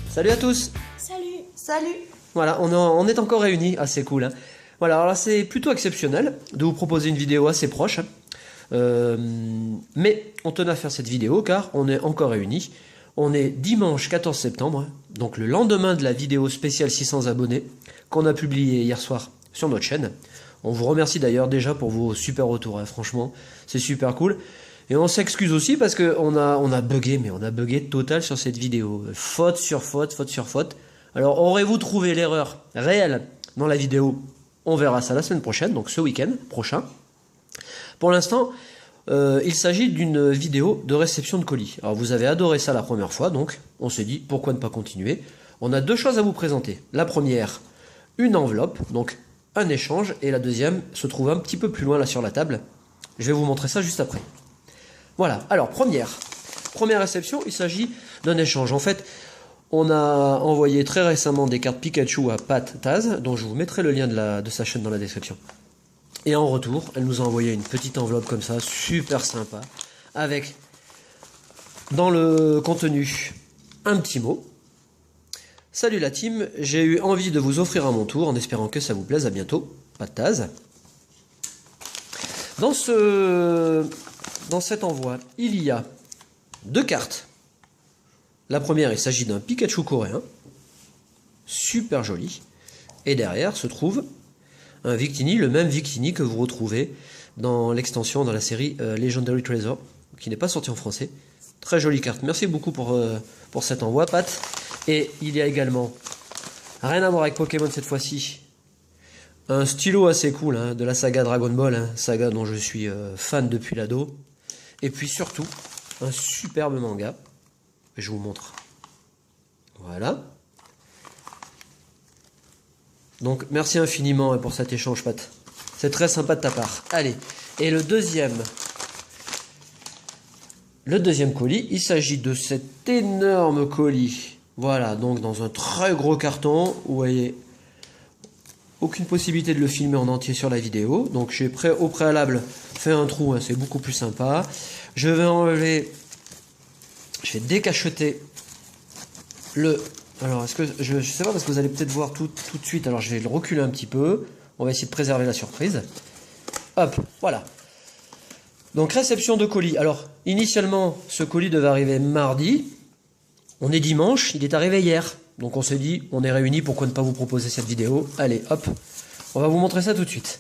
Salut à tous. Salut. Salut. Voilà, on est encore réunis, c'est cool. Hein. Voilà, alors là c'est plutôt exceptionnel de vous proposer une vidéo assez proche. Mais on tenait à faire cette vidéo car on est encore réunis. On est dimanche 14 septembre, donc le lendemain de la vidéo spéciale 600 abonnés qu'on a publiée hier soir sur notre chaîne. On vous remercie d'ailleurs déjà pour vos super retours, hein, franchement, c'est super cool. Et on s'excuse aussi parce qu'on a bugué, mais on a bugué total sur cette vidéo. Faute sur faute, faute sur faute. Alors aurez-vous trouvé l'erreur réelle dans la vidéo? On verra ça la semaine prochaine, donc ce week-end prochain. Pour l'instant, il s'agit d'une vidéo de réception de colis. Alors vous avez adoré ça la première fois, donc on s'est dit pourquoi ne pas continuer. On a deux choses à vous présenter. La première, une enveloppe, donc un échange, et la deuxième se trouve un petit peu plus loin là sur la table. Je vais vous montrer ça juste après. Voilà, alors première réception, il s'agit d'un échange. En fait, on a envoyé très récemment des cartes Pikachu à Pat Taz, dont je vous mettrai le lien de sa chaîne dans la description. Et en retour, elle nous a envoyé une petite enveloppe comme ça, super sympa, avec dans le contenu un petit mot. Salut la team, j'ai eu envie de vous offrir à mon tour, en espérant que ça vous plaise, à bientôt, Pat Taz. Dans cet envoi, il y a deux cartes. La première, il s'agit d'un Pikachu coréen, super joli. Et derrière se trouve un Victini, le même Victini que vous retrouvez dans l'extension, dans la série Legendary Treasure, qui n'est pas sorti en français. Très jolie carte. Merci beaucoup pour cet envoi, Pat. Et il y a également, rien à voir avec Pokémon cette fois-ci, un stylo assez cool hein, de la saga Dragon Ball, hein, saga dont je suis fan depuis l'ado. Et puis surtout, un superbe manga. Je vous montre. Voilà. Donc merci infiniment pour cet échange, Pat. C'est très sympa de ta part. Allez. Et le deuxième colis, il s'agit de cet énorme colis. Voilà, donc dans un très gros carton. Vous voyez, aucune possibilité de le filmer en entier sur la vidéo. Donc j'ai au préalable fait un trou, hein, c'est beaucoup plus sympa. Je vais décacheter alors, est-ce que je sais pas parce que vous allez peut-être voir tout de suite. Alors, je vais le reculer un petit peu. On va essayer de préserver la surprise. Hop, voilà. Donc, réception de colis. Alors, initialement, ce colis devait arriver mardi. On est dimanche. Il est arrivé hier. Donc, on s'est dit, on est réunis. Pourquoi ne pas vous proposer cette vidéo? Allez, hop. On va vous montrer ça tout de suite.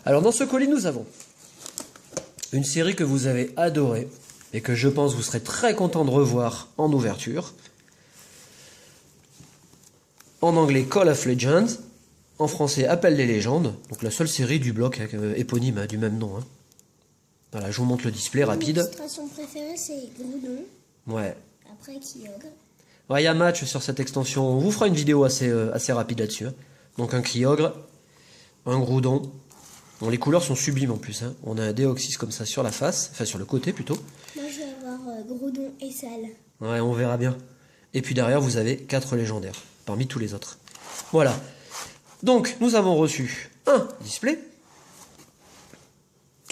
Alors, dans ce colis, nous avons une série que vous avez adorée et que je pense vous serez très content de revoir en ouverture. En anglais, Call of Legends. En français, Appel des légendes. Donc la seule série du bloc éponyme du même nom. Hein. Voilà, je vous montre le display rapide. Mon illustration préférée, c'est Groudon. Ouais. Après, Kyogre. Ouais, il y a match sur cette extension. On vous fera une vidéo assez rapide là-dessus. Hein. Donc un Kyogre, un Groudon. Bon, les couleurs sont sublimes en plus. Hein. On a un Deoxys comme ça sur la face. Enfin, sur le côté plutôt. Moi, je vais avoir Groudon et Sale. Ouais, on verra bien. Et puis derrière, vous avez 4 légendaires. Parmi tous les autres. Voilà. Donc, nous avons reçu un display.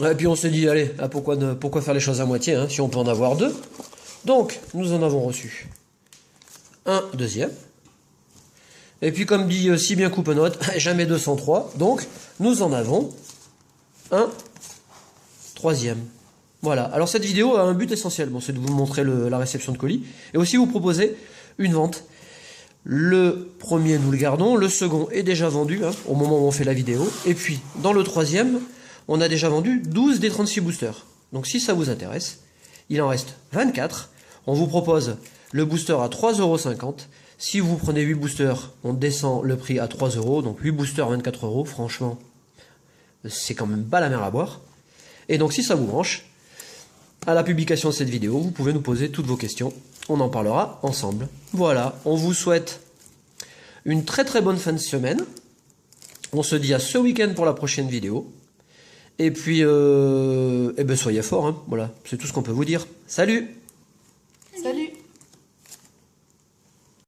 Et puis on s'est dit, allez, pourquoi faire les choses à moitié, hein, si on peut en avoir deux. Donc, nous en avons reçu un deuxième. Et puis, comme dit si bien Coupenote, jamais 203. Donc, nous en avons un troisième. Voilà. Alors, cette vidéo a un but essentiel. Bon, c'est de vous montrer la réception de colis. Et aussi vous proposer une vente. Le premier, nous le gardons. Le second est déjà vendu hein, au moment où on fait la vidéo. Et puis, dans le troisième, on a déjà vendu 12 des 36 boosters. Donc, si ça vous intéresse, il en reste 24. On vous propose le booster à 3,50 €. Si vous prenez 8 boosters, on descend le prix à 3 €. Donc, 8 boosters, 24 €. Franchement, c'est quand même pas la mer à boire. Et donc, si ça vous branche, à la publication de cette vidéo, vous pouvez nous poser toutes vos questions. On en parlera ensemble. Voilà, on vous souhaite une très très bonne fin de semaine. On se dit à ce week-end pour la prochaine vidéo. Et puis, soyez forts, hein. Voilà, c'est tout ce qu'on peut vous dire. Salut!